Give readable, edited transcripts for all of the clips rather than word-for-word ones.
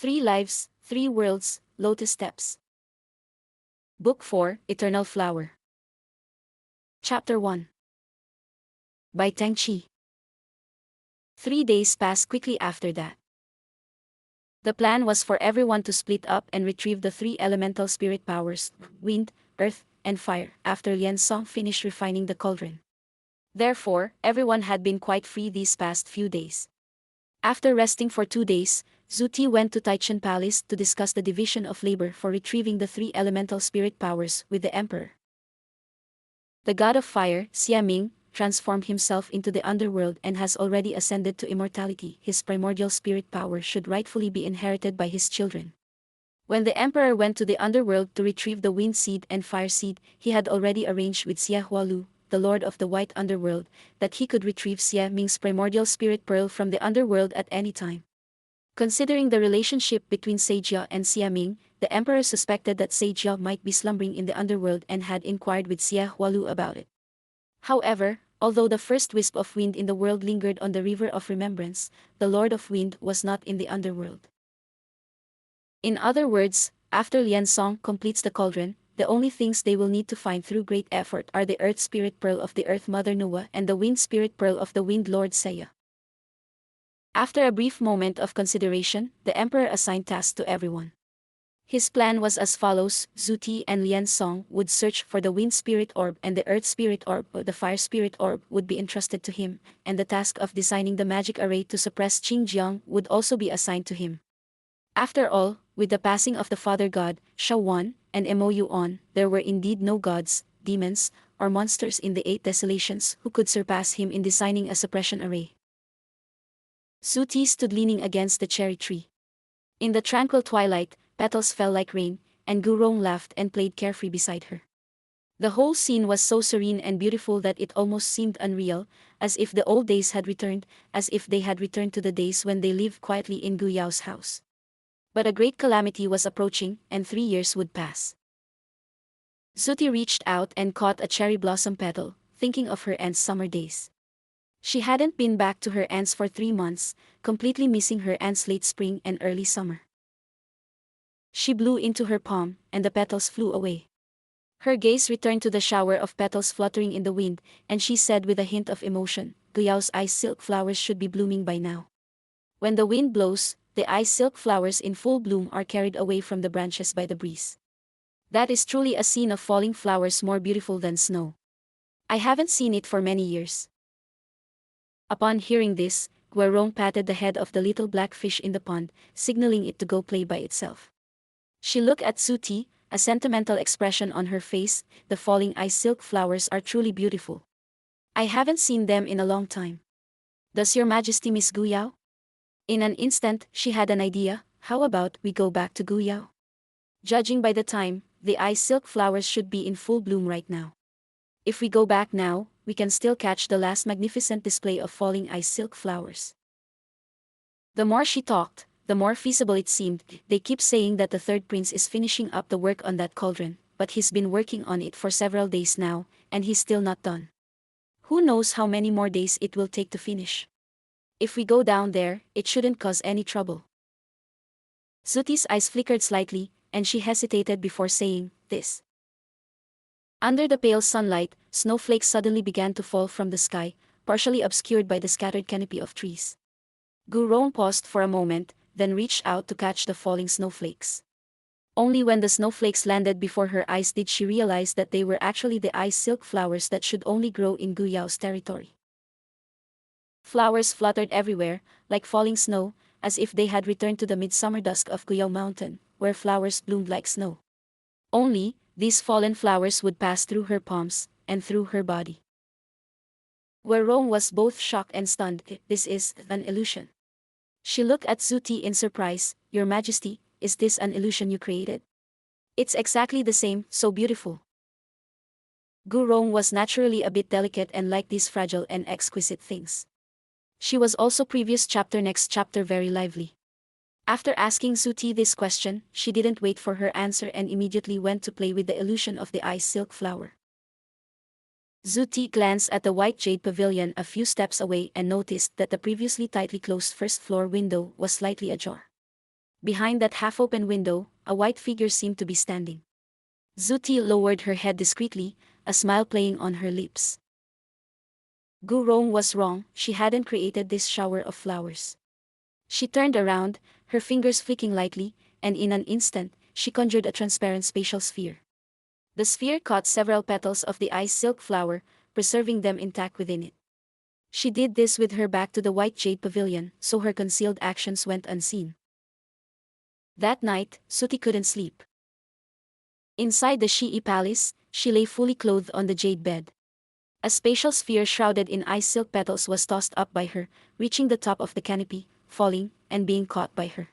Three Lives, Three Worlds, Lotus Steps. Book 4, Eternal Flower. Chapter 1. By Tangqi. 3 days passed quickly after that. The plan was for everyone to split up and retrieve the three elemental spirit powers, wind, earth, and fire, after Lian Song finished refining the cauldron. Therefore, everyone had been quite free these past few days. After resting for 2 days, Zhu Ti went to Taichung Palace to discuss the division of labor for retrieving the three elemental spirit powers with the emperor. The god of fire, Xia Ming, transformed himself into the underworld and has already ascended to immortality. His primordial spirit power should rightfully be inherited by his children. When the emperor went to the underworld to retrieve the wind seed and fire seed, he had already arranged with Xia Hualu, the lord of the white underworld, that he could retrieve Xia Ming's primordial spirit pearl from the underworld at any time. Considering the relationship between Seijia and Xia Ming, the emperor suspected that Seijia might be slumbering in the underworld and had inquired with Xia Hualu about it. However, although the first wisp of wind in the world lingered on the river of remembrance, the Lord of Wind was not in the underworld. In other words, after Lian Song completes the cauldron, the only things they will need to find through great effort are the Earth Spirit Pearl of the Earth Mother Nuwa and the Wind Spirit Pearl of the Wind Lord Seiya. After a brief moment of consideration, the emperor assigned tasks to everyone. His plan was as follows: Zhu Ti and Lian Song would search for the Wind Spirit Orb, and the Earth Spirit Orb or the Fire Spirit Orb would be entrusted to him, and the task of designing the magic array to suppress Qing Jiang would also be assigned to him. After all, with the passing of the Father God, Shao Wan, and Mo On, there were indeed no gods, demons, or monsters in the Eight Desolations who could surpass him in designing a suppression array. Zhu Ti stood leaning against the cherry tree. In the tranquil twilight, petals fell like rain, and Gu Rong laughed and played carefree beside her. The whole scene was so serene and beautiful that it almost seemed unreal, as if the old days had returned, as if they had returned to the days when they lived quietly in Gu Yao's house. But a great calamity was approaching, and 3 years would pass. Zhu Ti reached out and caught a cherry blossom petal, thinking of her aunt's summer days. She hadn't been back to her aunt's for 3 months, completely missing her aunt's late spring and early summer. She blew into her palm, and the petals flew away. Her gaze returned to the shower of petals fluttering in the wind, and she said with a hint of emotion, "Gu Yao's ice silk flowers should be blooming by now. When the wind blows, the ice silk flowers in full bloom are carried away from the branches by the breeze. That is truly a scene of falling flowers more beautiful than snow. I haven't seen it for many years." Upon hearing this, Guerong patted the head of the little black fish in the pond, signaling it to go play by itself. She looked at Zhu Ti, a sentimental expression on her face. "The falling ice silk flowers are truly beautiful. I haven't seen them in a long time. Does your Majesty miss Gu Yao?" In an instant, she had an idea. "How about we go back to Gu Yao? Judging by the time, the ice silk flowers should be in full bloom right now. If we go back now, we can still catch the last magnificent display of falling ice silk flowers." The more she talked, the more feasible it seemed. They keep saying that the third prince is finishing up the work on that cauldron, but he's been working on it for several days now, and he's still not done. Who knows how many more days it will take to finish? If we go down there, it shouldn't cause any trouble. Zhu Ti's eyes flickered slightly, and she hesitated before saying this. Under the pale sunlight, snowflakes suddenly began to fall from the sky, partially obscured by the scattered canopy of trees. Gu Rong paused for a moment, then reached out to catch the falling snowflakes. Only when the snowflakes landed before her eyes did she realize that they were actually the ice silk flowers that should only grow in Gu Yao's territory. Flowers fluttered everywhere, like falling snow, as if they had returned to the midsummer dusk of Gu Yao Mountain, where flowers bloomed like snow. Only, these fallen flowers would pass through her palms, and through her body. Guerong was both shocked and stunned. "This is an illusion." She looked at Zhu Ti in surprise. "Your Majesty, is this an illusion you created? It's exactly the same, so beautiful." Gu Rong was naturally a bit delicate and liked these fragile and exquisite things. She was also next chapter very lively. After asking Zhu Ti this question, she didn't wait for her answer and immediately went to play with the illusion of the ice silk flower. Zhu Ti glanced at the white jade pavilion a few steps away and noticed that the previously tightly closed first-floor window was slightly ajar. Behind that half-open window, a white figure seemed to be standing. Zuti lowered her head discreetly, a smile playing on her lips. Gu Rong was wrong, she hadn't created this shower of flowers. She turned around, her fingers flicking lightly, and in an instant, she conjured a transparent spatial sphere. The sphere caught several petals of the ice silk flower, preserving them intact within it. She did this with her back to the white jade pavilion, so her concealed actions went unseen. That night, Suti couldn't sleep. Inside the Shi'i palace, she lay fully clothed on the jade bed. A spatial sphere shrouded in ice silk petals was tossed up by her, reaching the top of the canopy, falling, and being caught by her.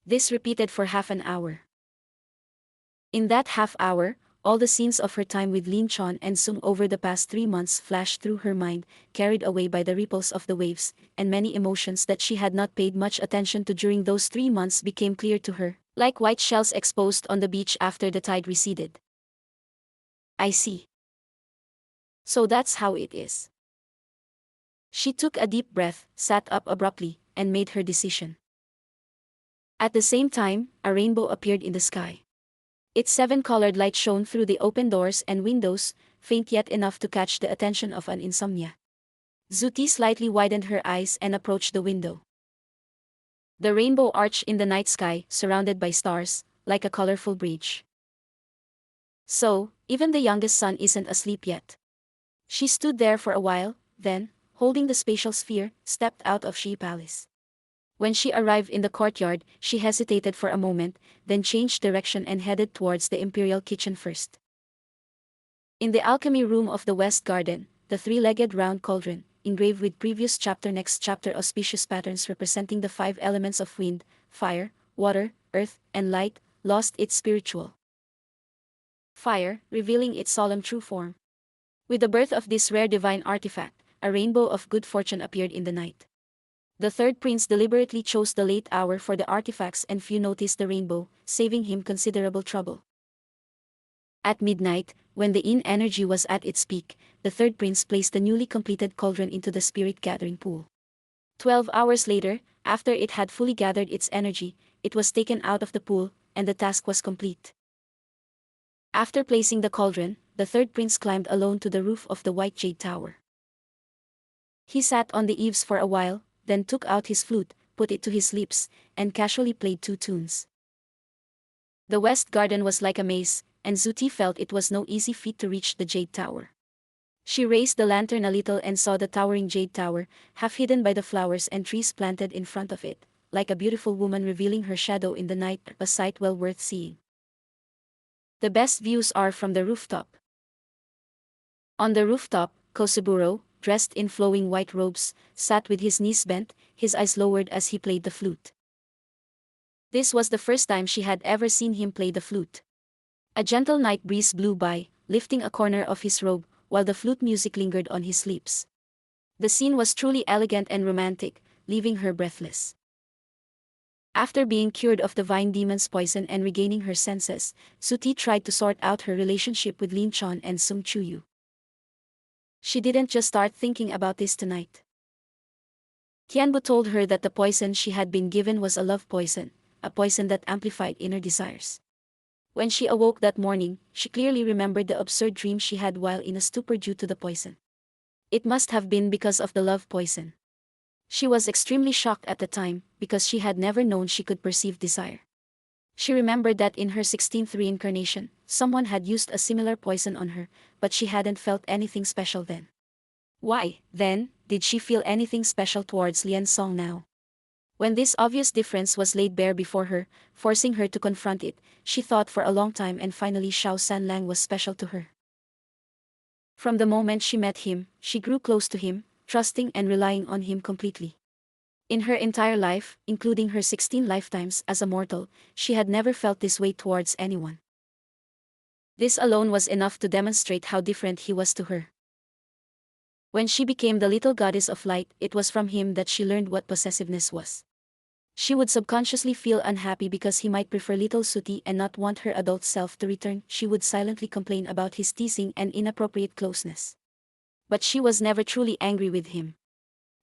This repeated for half an hour. In that half hour, all the scenes of her time with Lin Chon and Sung over the past 3 months flashed through her mind, carried away by the ripples of the waves, and many emotions that she had not paid much attention to during those 3 months became clear to her, like white shells exposed on the beach after the tide receded. I see. So that's how it is. She took a deep breath, sat up abruptly, and made her decision. At the same time, a rainbow appeared in the sky. Its seven-colored light shone through the open doors and windows, faint yet enough to catch the attention of an insomnia. Zuti slightly widened her eyes and approached the window. The rainbow arched in the night sky, surrounded by stars, like a colorful bridge. So, even the youngest son isn't asleep yet. She stood there for a while, then, holding the spatial sphere, stepped out of Shi Palace. When she arrived in the courtyard, she hesitated for a moment, then changed direction and headed towards the imperial kitchen first. In the alchemy room of the West Garden, the three-legged round cauldron, engraved with previous chapter next chapter auspicious patterns representing the 5 elements of wind, fire, water, earth, and light, lost its spiritual fire, revealing its solemn true form. With the birth of this rare divine artifact, a rainbow of good fortune appeared in the night. The third prince deliberately chose the late hour for the artifacts and few noticed the rainbow, saving him considerable trouble. At midnight, when the yin energy was at its peak, the third prince placed the newly completed cauldron into the spirit gathering pool. 12 hours later, after it had fully gathered its energy, it was taken out of the pool, and the task was complete. After placing the cauldron, the third prince climbed alone to the roof of the white jade tower. He sat on the eaves for a while, then took out his flute, put it to his lips, and casually played 2 tunes. The West Garden was like a maze, and Zuti felt it was no easy feat to reach the jade tower. She raised the lantern a little and saw the towering jade tower, half hidden by the flowers and trees planted in front of it, like a beautiful woman revealing her shadow in the night, a sight well worth seeing. The best views are from the rooftop. On the rooftop, Kosuburo, dressed in flowing white robes, sat with his knees bent, his eyes lowered as he played the flute. This was the first time she had ever seen him play the flute. A gentle night breeze blew by, lifting a corner of his robe, while the flute music lingered on his lips. The scene was truly elegant and romantic, leaving her breathless. After being cured of the vine demon's poison and regaining her senses, Suti tried to sort out her relationship with Lin Chon and Sung Chuyu. She didn't just start thinking about this tonight. Tianbu told her that the poison she had been given was a love poison, a poison that amplified inner desires. When she awoke that morning, she clearly remembered the absurd dream she had while in a stupor due to the poison. It must have been because of the love poison. She was extremely shocked at the time, because she had never known she could perceive desire. She remembered that in her 16th reincarnation, someone had used a similar poison on her, but she hadn't felt anything special then. Why, then, did she feel anything special towards Lian Song now? When this obvious difference was laid bare before her, forcing her to confront it, she thought for a long time and finally Xiao Sanlang was special to her. From the moment she met him, she grew close to him, trusting and relying on him completely. In her entire life, including her 16 lifetimes as a mortal, she had never felt this way towards anyone. This alone was enough to demonstrate how different he was to her. When she became the little goddess of light, it was from him that she learned what possessiveness was. She would subconsciously feel unhappy because he might prefer little Suti and not want her adult self to return. She would silently complain about his teasing and inappropriate closeness. But she was never truly angry with him.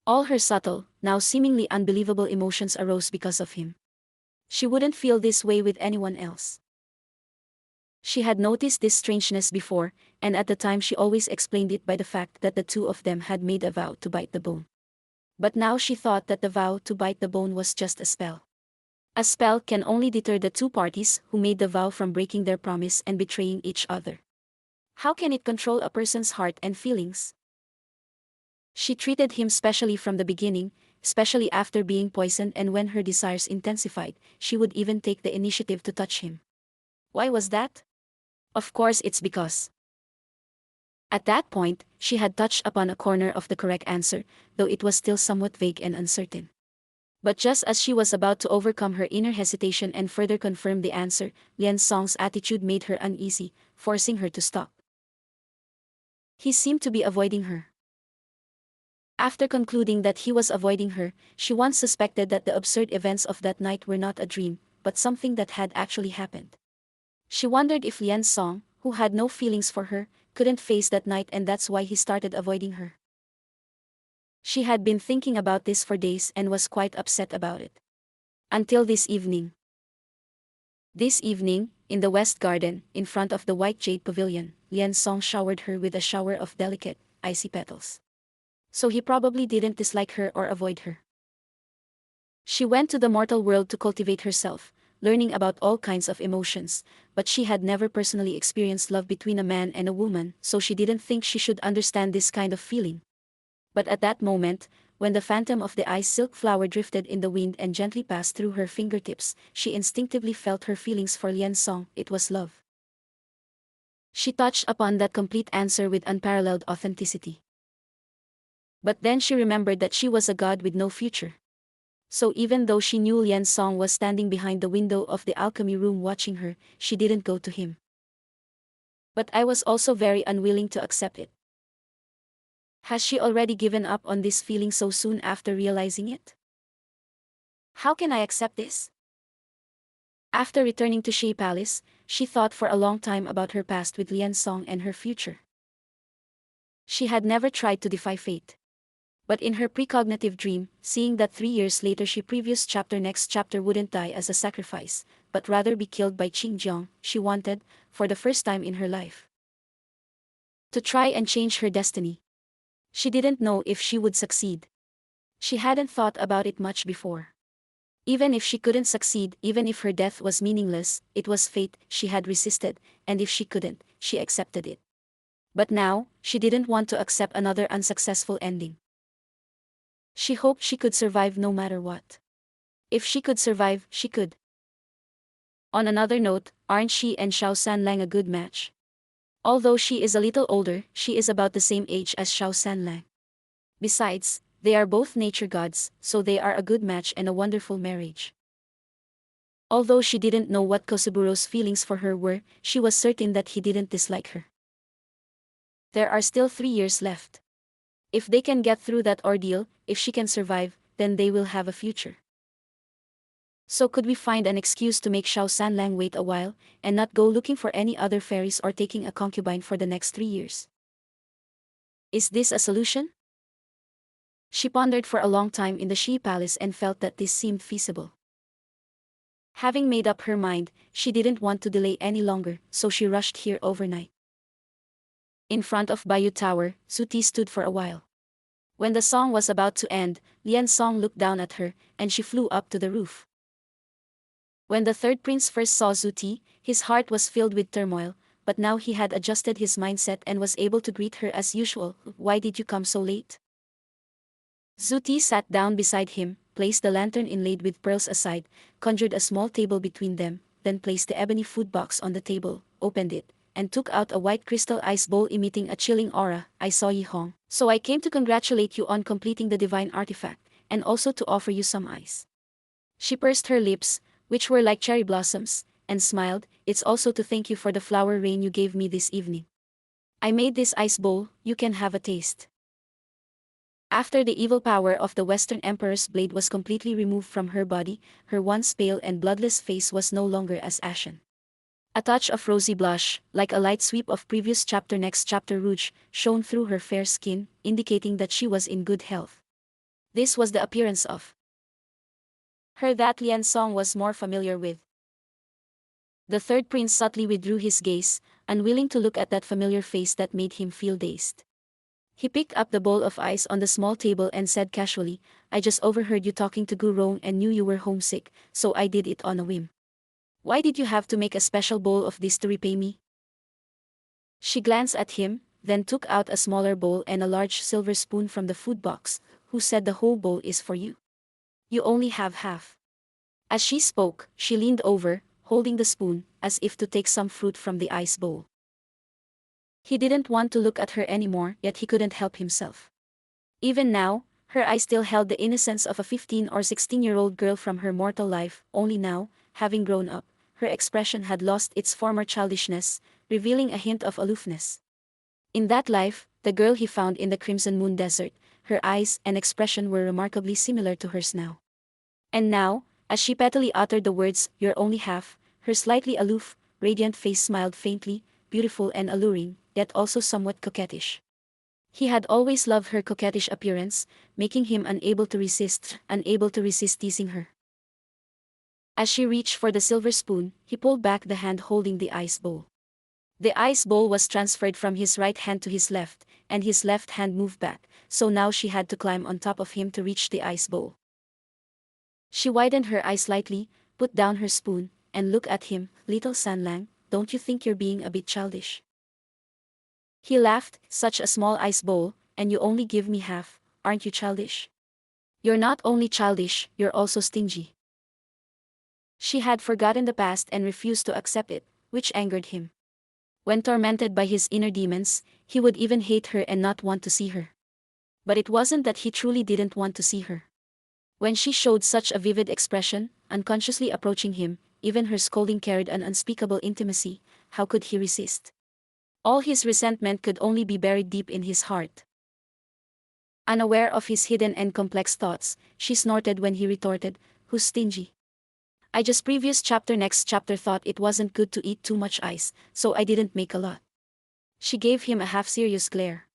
All her subtle, now seemingly unbelievable emotions arose because of him. She wouldn't feel this way with anyone else. She had noticed this strangeness before, and at the time she always explained it by the fact that the two of them had made a vow to bite the bone. But now she thought that the vow to bite the bone was just a spell. A spell can only deter the two parties who made the vow from breaking their promise and betraying each other. How can it control a person's heart and feelings? She treated him specially from the beginning, especially after being poisoned, and when her desires intensified, she would even take the initiative to touch him. Why was that? Of course it's because at that point, she had touched upon a corner of the correct answer, though it was still somewhat vague and uncertain. But just as she was about to overcome her inner hesitation and further confirm the answer, Lian Song's attitude made her uneasy, forcing her to stop. He seemed to be avoiding her. After concluding that he was avoiding her, she once suspected that the absurd events of that night were not a dream, but something that had actually happened. She wondered if Lian Song, who had no feelings for her, couldn't face that night, and that's why he started avoiding her. She had been thinking about this for days and was quite upset about it. Until this evening. This evening, in the West Garden, in front of the White Jade Pavilion, Lian Song showered her with a shower of delicate, icy petals. So he probably didn't dislike her or avoid her. She went to the mortal world to cultivate herself, learning about all kinds of emotions, but she had never personally experienced love between a man and a woman, so she didn't think she should understand this kind of feeling. But at that moment, when the phantom of the ice silk flower drifted in the wind and gently passed through her fingertips, she instinctively felt her feelings for Lian Song. It was love. She touched upon that complete answer with unparalleled authenticity. But then she remembered that she was a god with no future. So even though she knew Lian Song was standing behind the window of the alchemy room watching her, she didn't go to him. But I was also very unwilling to accept it. Has she already given up on this feeling so soon after realizing it? How can I accept this? After returning to Shea Palace, she thought for a long time about her past with Lian Song and her future. She had never tried to defy fate. But in her precognitive dream, seeing that 3 years later next chapter wouldn't die as a sacrifice, but rather be killed by Qingjiang, she wanted, for the first time in her life, to try and change her destiny. She didn't know if she would succeed. She hadn't thought about it much before. Even if she couldn't succeed, even if her death was meaningless, it was fate. She had resisted, and if she couldn't, she accepted it. But now, she didn't want to accept another unsuccessful ending. She hoped she could survive no matter what. If she could survive, she could. On another note, aren't she and Xiao Sanlang a good match? Although she is a little older, she is about the same age as Xiao Sanlang. Besides, they are both nature gods, so they are a good match and a wonderful marriage. Although she didn't know what Kosuburo's feelings for her were, she was certain that he didn't dislike her. There are still 3 years left. If they can get through that ordeal, if she can survive, then they will have a future. So could we find an excuse to make Xiao Sanlang wait a while, and not go looking for any other fairies or taking a concubine for the next 3 years? Is this a solution? She pondered for a long time in the Shi Palace and felt that this seemed feasible. Having made up her mind, she didn't want to delay any longer, so she rushed here overnight. In front of Bayou Tower, Suti stood for a while. When the song was about to end, Lian Song looked down at her, and she flew up to the roof. When the third prince first saw Zuti, his heart was filled with turmoil, but now he had adjusted his mindset and was able to greet her as usual. Why did you come so late? Zuti sat down beside him, placed the lantern inlaid with pearls aside, conjured a small table between them, then placed the ebony food box on the table, opened it, and took out a white crystal ice bowl emitting a chilling aura. I saw Yi Hong, so I came to congratulate you on completing the divine artifact, and also to offer you some ice. She pursed her lips, which were like cherry blossoms, and smiled. It's also to thank you for the flower rain you gave me this evening. I made this ice bowl, you can have a taste. After the evil power of the Western Emperor's blade was completely removed from her body, her once pale and bloodless face was no longer as ashen. A touch of rosy blush, like a light sweep of previous chapter next chapter rouge, shone through her fair skin, indicating that she was in good health. This was the appearance of Her that Lian Song was more familiar with. The third prince subtly withdrew his gaze, unwilling to look at that familiar face that made him feel dazed. He picked up the bowl of ice on the small table and said casually, I just overheard you talking to Gu Rong and knew you were homesick, so I did it on a whim. Why did you have to make a special bowl of this to repay me? She glanced at him, then took out a smaller bowl and a large silver spoon from the food box. Who said the whole bowl is for you? You only have half. As she spoke, she leaned over, holding the spoon, as if to take some fruit from the ice bowl. He didn't want to look at her anymore, yet he couldn't help himself. Even now, her eyes still held the innocence of a 15 or 16-year-old girl from her mortal life, only now, having grown up, her expression had lost its former childishness, revealing a hint of aloofness. In that life, the girl he found in the Crimson Moon Desert, her eyes and expression were remarkably similar to hers now. And now, as she pettily uttered the words, "You're only half," her slightly aloof, radiant face smiled faintly, beautiful and alluring, yet also somewhat coquettish. He had always loved her coquettish appearance, making him unable to resist teasing her. As she reached for the silver spoon, he pulled back the hand holding the ice bowl. The ice bowl was transferred from his right hand to his left, and his left hand moved back, so now she had to climb on top of him to reach the ice bowl. She widened her eyes slightly, put down her spoon, and looked at him. Little Sanlang, don't you think you're being a bit childish? He laughed. Such a small ice bowl, and you only give me half, aren't you childish? You're not only childish, you're also stingy. She had forgotten the past and refused to accept it, which angered him. When tormented by his inner demons, he would even hate her and not want to see her. But it wasn't that he truly didn't want to see her. When she showed such a vivid expression, unconsciously approaching him, even her scolding carried an unspeakable intimacy. How could he resist? All his resentment could only be buried deep in his heart. Unaware of his hidden and complex thoughts, she snorted when he retorted, "Who's stingy? I just previous chapter next chapter thought it wasn't good to eat too much ice, so I didn't make a lot." She gave him a half-serious glare.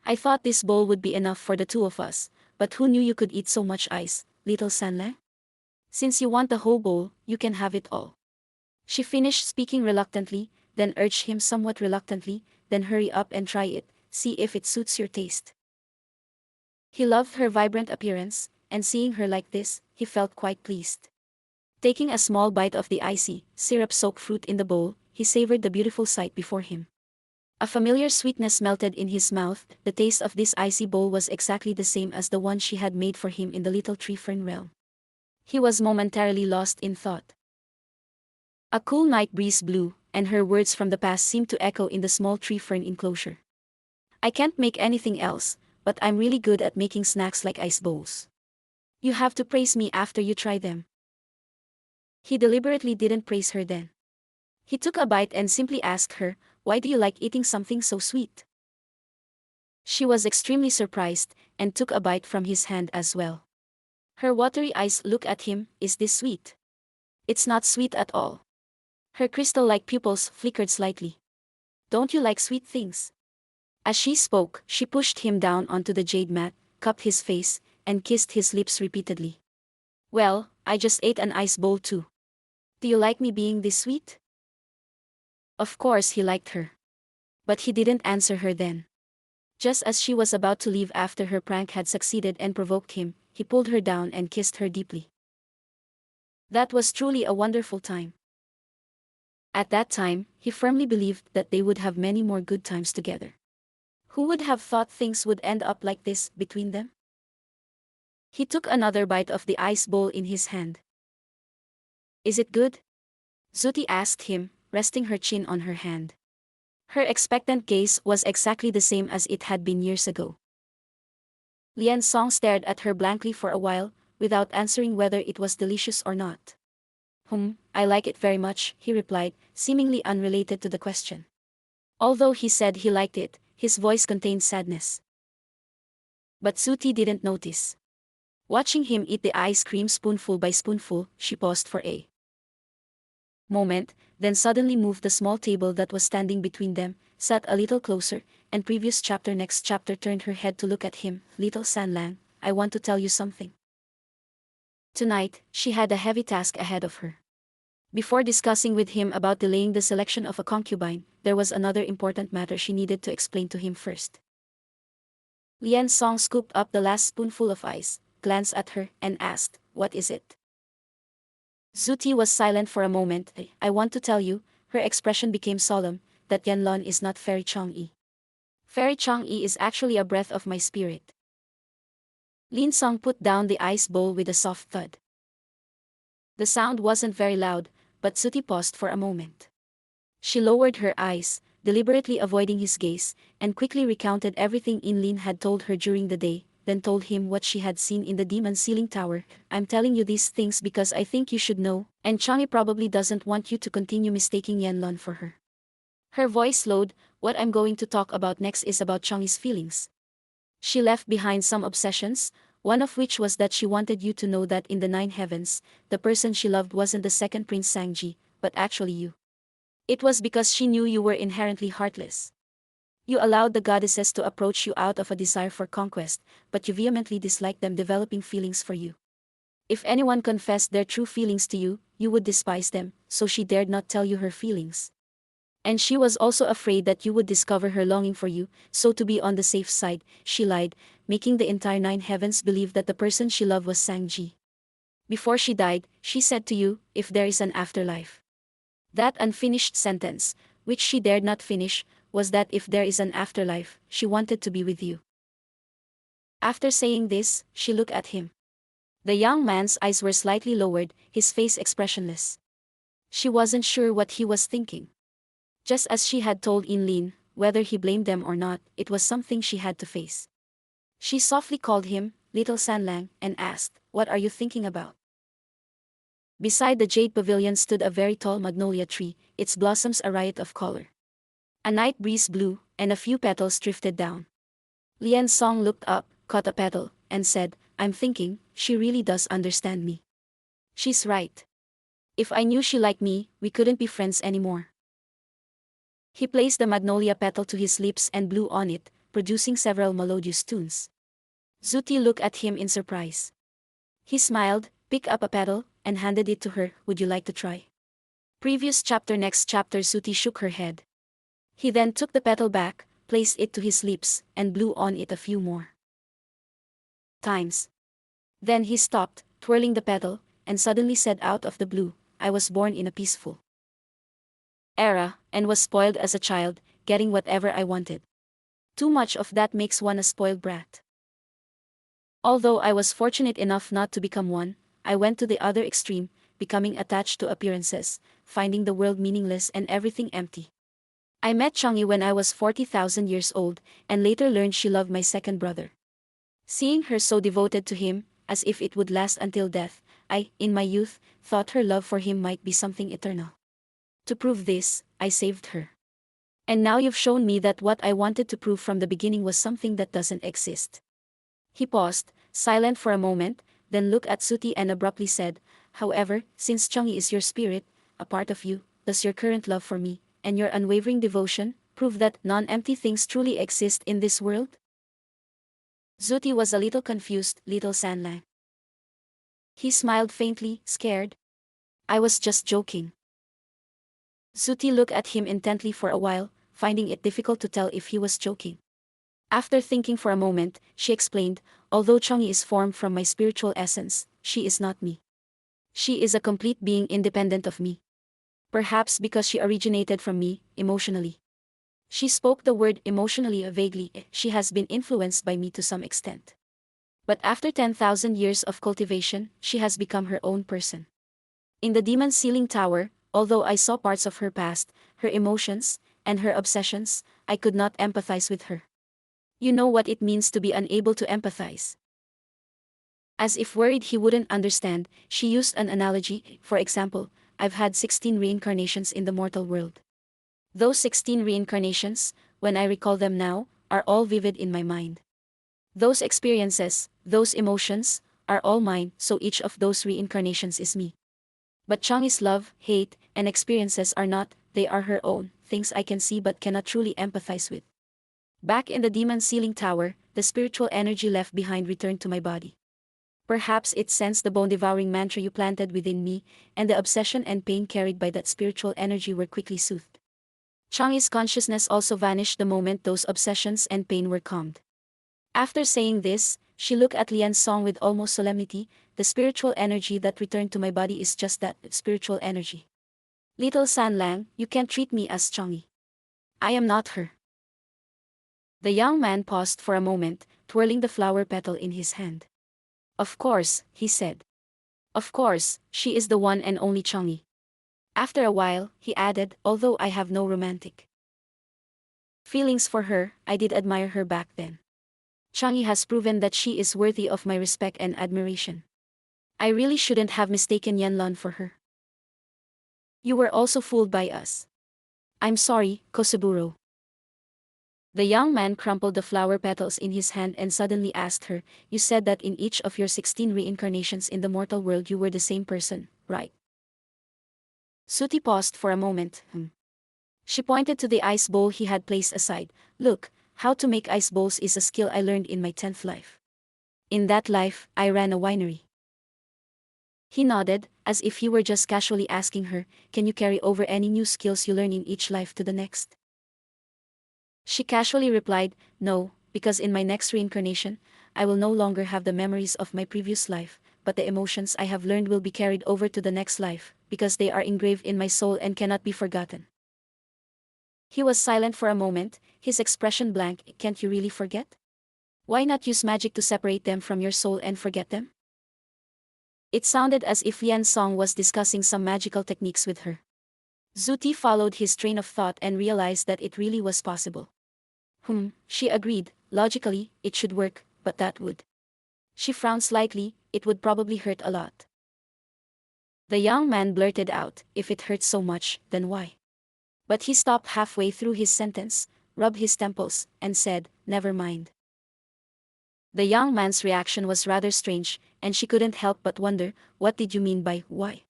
"I thought this bowl would be enough for the two of us, but who knew you could eat so much ice, little Sanle? Since you want the whole bowl, you can have it all." She finished speaking reluctantly, then urged him somewhat reluctantly, "Then hurry up and try it, see if it suits your taste." He loved her vibrant appearance, and seeing her like this, he felt quite pleased. Taking a small bite of the icy, syrup-soaked fruit in the bowl, he savored the beautiful sight before him. A familiar sweetness melted in his mouth. The taste of this icy bowl was exactly the same as the one she had made for him in the little tree fern realm. He was momentarily lost in thought. A cool night breeze blew, and her words from the past seemed to echo in the small tree fern enclosure. "I can't make anything else, but I'm really good at making snacks like ice bowls. You have to praise me after you try them." He deliberately didn't praise her then. He took a bite and simply asked her, "Why do you like eating something so sweet?" She was extremely surprised, and took a bite from his hand as well. Her watery eyes looked at him. "Is this sweet?" "It's not sweet at all." Her crystal-like pupils flickered slightly. "Don't you like sweet things?" As she spoke, she pushed him down onto the jade mat, cupped his face, and kissed his lips repeatedly. "Well, I just ate an ice bowl too. Do you like me being this sweet?" Of course he liked her. But he didn't answer her then. Just as she was about to leave after her prank had succeeded and provoked him, he pulled her down and kissed her deeply. That was truly a wonderful time. At that time, he firmly believed that they would have many more good times together. Who would have thought things would end up like this between them? He took another bite of the ice bowl in his hand. "Is it good?" Zuti asked him, resting her chin on her hand. Her expectant gaze was exactly the same as it had been years ago. Lian Song stared at her blankly for a while, without answering whether it was delicious or not. I like it very much," he replied, seemingly unrelated to the question. Although he said he liked it, his voice contained sadness. But Zuti didn't notice. Watching him eat the ice cream spoonful by spoonful, she paused for a moment, then suddenly moved the small table that was standing between them, sat a little closer, and previous chapter next chapter turned her head to look at him. "Little Sanlang, I want to tell you something." Tonight, she had a heavy task ahead of her. Before discussing with him about delaying the selection of a concubine, there was another important matter she needed to explain to him first. Lian Song scooped up the last spoonful of ice, glanced at her, and asked, "What is it?" Zuti was silent for a moment. "I want to tell you," her expression became solemn, "that Yanlon is not Fairy Chang'e. Fairy Chang'e is actually a breath of my spirit." Lin Song put down the ice bowl with a soft thud. The sound wasn't very loud, but Zuti paused for a moment. She lowered her eyes, deliberately avoiding his gaze, and quickly recounted everything Inlin had told her during the day, then told him what she had seen in the demon ceiling tower. "I'm telling you these things because I think you should know, and Chang'e probably doesn't want you to continue mistaking Yanlon for her." Her voice slowed. "What I'm going to talk about next is about Chang'e's feelings. She left behind some obsessions, one of which was that she wanted you to know that in the nine heavens, the person she loved wasn't the second Prince Sangji, but actually you. It was because she knew you were inherently heartless. You allowed the goddesses to approach you out of a desire for conquest, but you vehemently disliked them developing feelings for you. If anyone confessed their true feelings to you, you would despise them, so she dared not tell you her feelings. And she was also afraid that you would discover her longing for you, so to be on the safe side, she lied, making the entire nine heavens believe that the person she loved was Sangji. Before she died, she said to you, 'If there is an afterlife.' That unfinished sentence, which she dared not finish, was that if there is an afterlife, she wanted to be with you." After saying this, she looked at him. The young man's eyes were slightly lowered, his face expressionless. She wasn't sure what he was thinking. Just as she had told Inlin, whether he blamed them or not, it was something she had to face. She softly called him, "Little Sanlang," and asked, "What are you thinking about?" Beside the jade pavilion stood a very tall magnolia tree, its blossoms a riot of color. A night breeze blew, and a few petals drifted down. Lian Song looked up, caught a petal, and said, "I'm thinking, she really does understand me. She's right. If I knew she liked me, we couldn't be friends anymore." He placed the magnolia petal to his lips and blew on it, producing several melodious tunes. Zuti looked at him in surprise. He smiled, picked up a petal, and handed it to her. "Would you like to try?" Previous chapter. Next chapter. Zuti shook her head. He then took the petal back, placed it to his lips, and blew on it a few more times. Then he stopped, twirling the petal, and suddenly said out of the blue, "I was born in a peaceful era, and was spoiled as a child, getting whatever I wanted. Too much of that makes one a spoiled brat. Although I was fortunate enough not to become one, I went to the other extreme, becoming attached to appearances, finding the world meaningless and everything empty. I met Chang'e when I was 40,000 years old, and later learned she loved my second brother. Seeing her so devoted to him, as if it would last until death, I, in my youth, thought her love for him might be something eternal. To prove this, I saved her. And now you've shown me that what I wanted to prove from the beginning was something that doesn't exist." He paused, silent for a moment, then looked at Suti and abruptly said, "However, since Chang'e is your spirit, a part of you, does your current love for me, and your unwavering devotion, prove that non-empty things truly exist in this world?" Zuti was a little confused. "Little Sanlang." He smiled faintly, scared. "I was just joking." Zuti looked at him intently for a while, finding it difficult to tell if he was joking. After thinking for a moment, she explained, "Although Chang'e is formed from my spiritual essence, she is not me. She is a complete being independent of me. Perhaps because she originated from me, emotionally." She spoke the word emotionally vaguely. "She has been influenced by me to some extent. But after 10,000 years of cultivation, she has become her own person. In the demon ceiling tower, although I saw parts of her past, her emotions, and her obsessions, I could not empathize with her. You know what it means to be unable to empathize." As if worried he wouldn't understand, she used an analogy. "For example, I've had 16 reincarnations in the mortal world. Those 16 reincarnations, when I recall them now, are all vivid in my mind. Those experiences, those emotions, are all mine, so each of those reincarnations is me. But Chang'e's love, hate, and experiences are not, they are her own, things I can see but cannot truly empathize with." Back in the demon ceiling tower, the spiritual energy left behind returned to my body. Perhaps it sensed the bone-devouring mantra you planted within me, and the obsession and pain carried by that spiritual energy were quickly soothed. Chang's consciousness also vanished the moment those obsessions and pain were calmed. After saying this, she looked at Lian Song with almost solemnity. The spiritual energy that returned to my body is just that, spiritual energy. Little San Lang, you can't treat me as Chang'e. I am not her. The young man paused for a moment, twirling the flower petal in his hand. Of course, he said. Of course, she is the one and only Chang'e. After a while, he added, although I have no romantic feelings for her, I did admire her back then. Chang'e has proven that she is worthy of my respect and admiration. I really shouldn't have mistaken Yanlon for her. You were also fooled by us. I'm sorry, Kosaburo. The young man crumpled the flower petals in his hand and suddenly asked her, you said that in each of your 16 reincarnations in the mortal world you were the same person, right? Suti paused for a moment. She pointed to the ice bowl he had placed aside. Look, how to make ice bowls is a skill I learned in my 10th life. In that life, I ran a winery. He nodded, as if he were just casually asking her, can you carry over any new skills you learn in each life to the next? She casually replied, no, because in my next reincarnation, I will no longer have the memories of my previous life, but the emotions I have learned will be carried over to the next life, because they are engraved in my soul and cannot be forgotten. He was silent for a moment, his expression blank. Can't you really forget? Why not use magic to separate them from your soul and forget them? It sounded as if Lian Song was discussing some magical techniques with her. Zuti followed his train of thought and realized that it really was possible. She agreed, logically, it should work, but that would. She frowned slightly, it would probably hurt a lot. The young man blurted out, if it hurts so much, then why? But he stopped halfway through his sentence, rubbed his temples, and said, never mind. The young man's reaction was rather strange, and she couldn't help but wonder, what did you mean by why?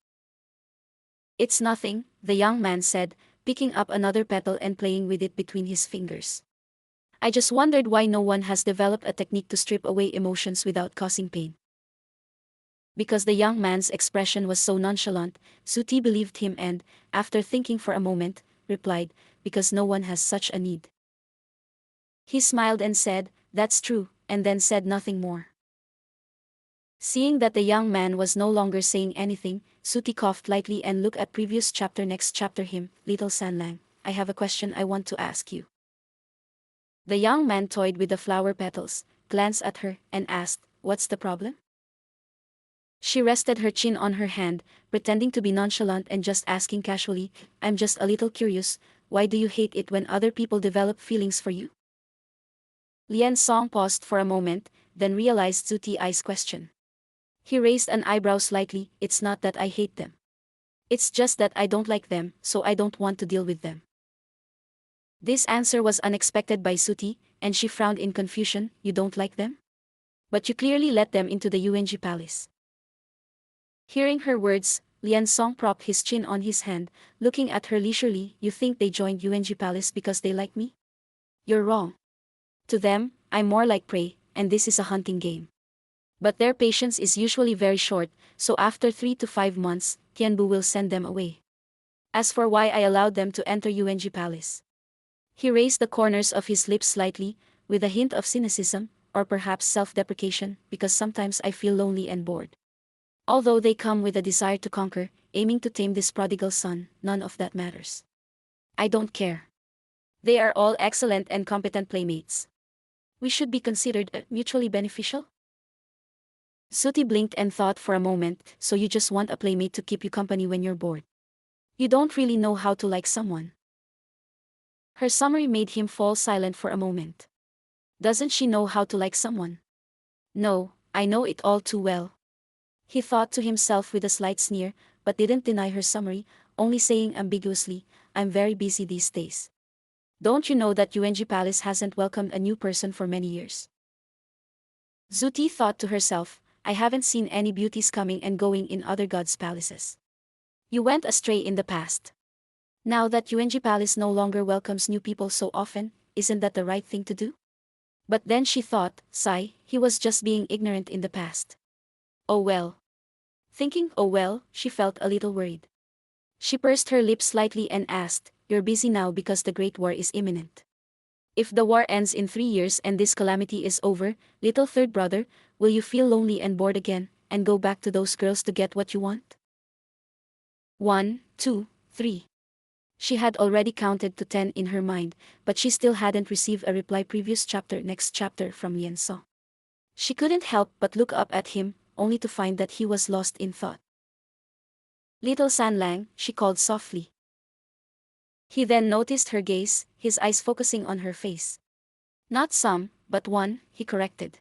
It's nothing, the young man said, picking up another petal and playing with it between his fingers. I just wondered why no one has developed a technique to strip away emotions without causing pain. Because the young man's expression was so nonchalant, Suti believed him and, after thinking for a moment, replied, because no one has such a need. He smiled and said, that's true, and then said nothing more. Seeing that the young man was no longer saying anything, Suti coughed lightly and looked at previous chapter. Next chapter. Him, Little Sanlang, I have a question I want to ask you. The young man toyed with the flower petals, glanced at her, and asked, what's the problem? She rested her chin on her hand, pretending to be nonchalant and just asking casually, I'm just a little curious, why do you hate it when other people develop feelings for you? Lian Song paused for a moment, then realized Zuti Ai's question. He raised an eyebrow slightly, it's not that I hate them. It's just that I don't like them, so I don't want to deal with them. This answer was unexpected by Suti, and she frowned in confusion. You don't like them? But you clearly let them into the UNG palace. Hearing her words, Lian Song propped his chin on his hand, looking at her leisurely. You think they joined UNG palace because they like me? You're wrong. To them, I'm more like prey, and this is a hunting game. But their patience is usually very short, so after 3 to 5 months, Tianbu will send them away. As for why I allowed them to enter UNG palace. He raised the corners of his lips slightly, with a hint of cynicism, or perhaps self-deprecation, because sometimes I feel lonely and bored. Although they come with a desire to conquer, aiming to tame this prodigal son, none of that matters. I don't care. They are all excellent and competent playmates. We should be considered mutually beneficial? Suti blinked and thought for a moment, so you just want a playmate to keep you company when you're bored. You don't really know how to like someone. Her summary made him fall silent for a moment. Doesn't she know how to like someone? No, I know it all too well. He thought to himself with a slight sneer, but didn't deny her summary, only saying ambiguously, I'm very busy these days. Don't you know that UNG Palace hasn't welcomed a new person for many years? Zuti thought to herself, I haven't seen any beauties coming and going in other gods' palaces. You went astray in the past. Now that UNG Palace no longer welcomes new people so often, isn't that the right thing to do? But then she thought, sigh, he was just being ignorant in the past. Oh well. Thinking, oh well, she felt a little worried. She pursed her lips slightly and asked, "You're busy now because the Great War is imminent. If the war ends in 3 years and this calamity is over, little third brother, will you feel lonely and bored again, and go back to those girls to get what you want?" 1, 2, 3. She had already counted to 10 in her mind, but she still hadn't received a reply. Previous chapter, next chapter from Lian Song. She couldn't help but look up at him, only to find that he was lost in thought. "Little San Lang," she called softly. He then noticed her gaze, his eyes focusing on her face. "Not some, but one," he corrected.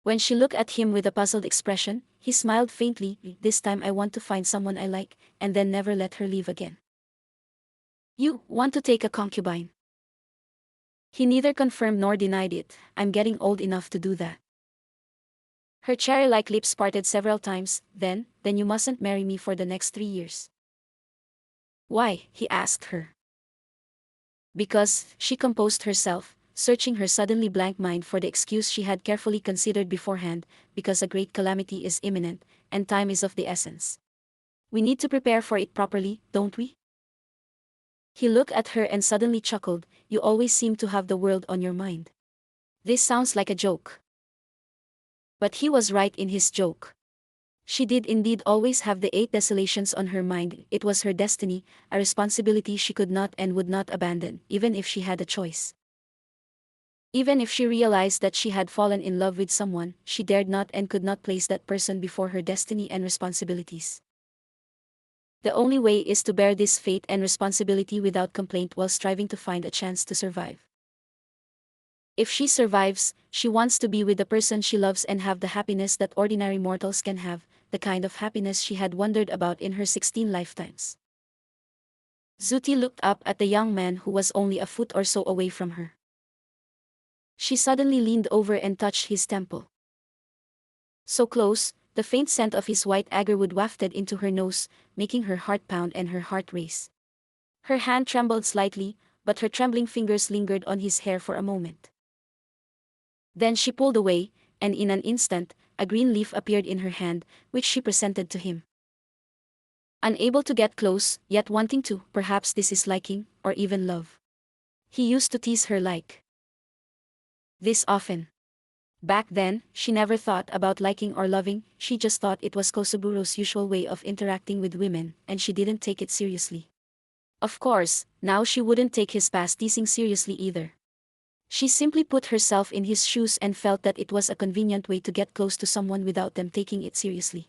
When she looked at him with a puzzled expression, he smiled faintly. "This time I want to find someone I like, and then never let her leave again." "You want to take a concubine?" He neither confirmed nor denied it. "I'm getting old enough to do that." Her cherry-like lips parted several times. Then you mustn't marry me for the next 3 years." "Why?" he asked her. "Because," she composed herself, searching her suddenly blank mind for the excuse she had carefully considered beforehand, "because a great calamity is imminent, and time is of the essence. We need to prepare for it properly, don't we?" He looked at her and suddenly chuckled. "You always seem to have the world on your mind." This sounds like a joke. But he was right in his joke. She did indeed always have the 8 desolations on her mind. It was her destiny, a responsibility she could not and would not abandon, even if she had a choice. Even if she realized that she had fallen in love with someone, she dared not and could not place that person before her destiny and responsibilities. The only way is to bear this fate and responsibility without complaint while striving to find a chance to survive. If she survives, she wants to be with the person she loves and have the happiness that ordinary mortals can have, the kind of happiness she had wondered about in her 16 lifetimes. Zuti looked up at the young man who was only a foot or so away from her. She suddenly leaned over and touched his temple. So close, the faint scent of his white agarwood wafted into her nose, making her heart pound and her heart race. Her hand trembled slightly, but her trembling fingers lingered on his hair for a moment. Then she pulled away, and in an instant, a green leaf appeared in her hand, which she presented to him. Unable to get close, yet wanting to, perhaps this is liking, or even love. He used to tease her like this often. Back then, she never thought about liking or loving, she just thought it was Kosuburo's usual way of interacting with women, and she didn't take it seriously. Of course, now she wouldn't take his past teasing seriously either. She simply put herself in his shoes and felt that it was a convenient way to get close to someone without them taking it seriously.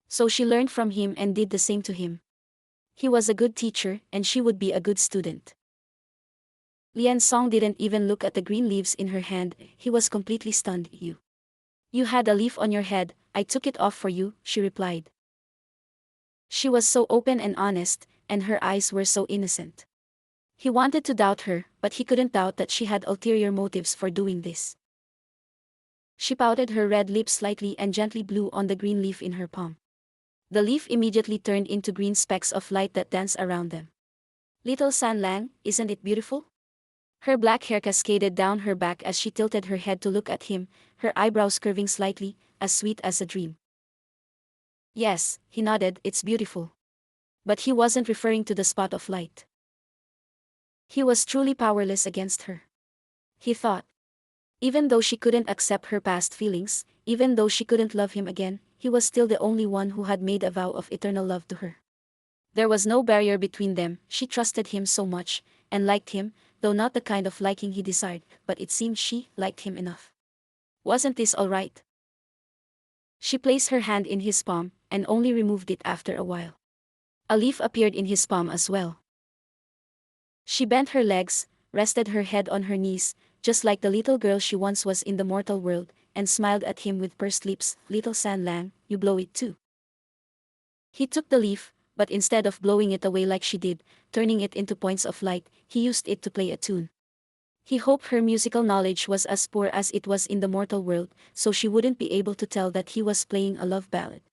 So she learned from him and did the same to him. He was a good teacher, and she would be a good student. Lian Song didn't even look at the green leaves in her hand. He was completely stunned. You had a leaf on your head, I took it off for you," she replied. She was so open and honest, and her eyes were so innocent. He wanted to doubt her, but he couldn't doubt that she had ulterior motives for doing this. She pouted her red lips slightly and gently blew on the green leaf in her palm. The leaf immediately turned into green specks of light that danced around them. "Little San Lang, isn't it beautiful?" Her black hair cascaded down her back as she tilted her head to look at him, her eyebrows curving slightly, "as sweet as a dream." "Yes," he nodded, "it's beautiful." But he wasn't referring to the spot of light. He was truly powerless against her. He thought. Even though she couldn't accept her past feelings, even though she couldn't love him again, he was still the only one who had made a vow of eternal love to her. There was no barrier between them, she trusted him so much, and liked him, though not the kind of liking he desired, but it seemed she liked him enough. Wasn't this all right? She placed her hand in his palm, and only removed it after a while. A leaf appeared in his palm as well. She bent her legs, rested her head on her knees, just like the little girl she once was in the mortal world, and smiled at him with pursed lips. "Little San Lang, you blow it too." He took the leaf, but instead of blowing it away like she did, turning it into points of light, he used it to play a tune. He hoped her musical knowledge was as poor as it was in the mortal world, so she wouldn't be able to tell that he was playing a love ballad.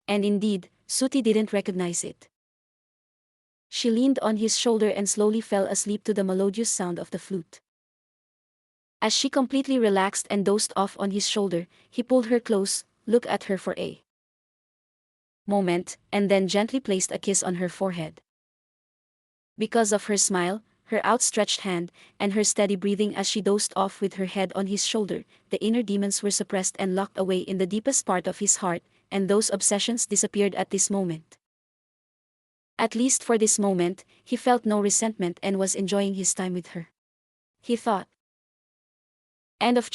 And indeed, Suti didn't recognize it. She leaned on his shoulder and slowly fell asleep to the melodious sound of the flute. As she completely relaxed and dozed off on his shoulder, he pulled her close, looked at her for a moment, and then gently placed a kiss on her forehead. Because of her smile, her outstretched hand, and her steady breathing as she dozed off with her head on his shoulder, the inner demons were suppressed and locked away in the deepest part of his heart, and those obsessions disappeared at this moment. At least for this moment, he felt no resentment and was enjoying his time with her. He thought. End of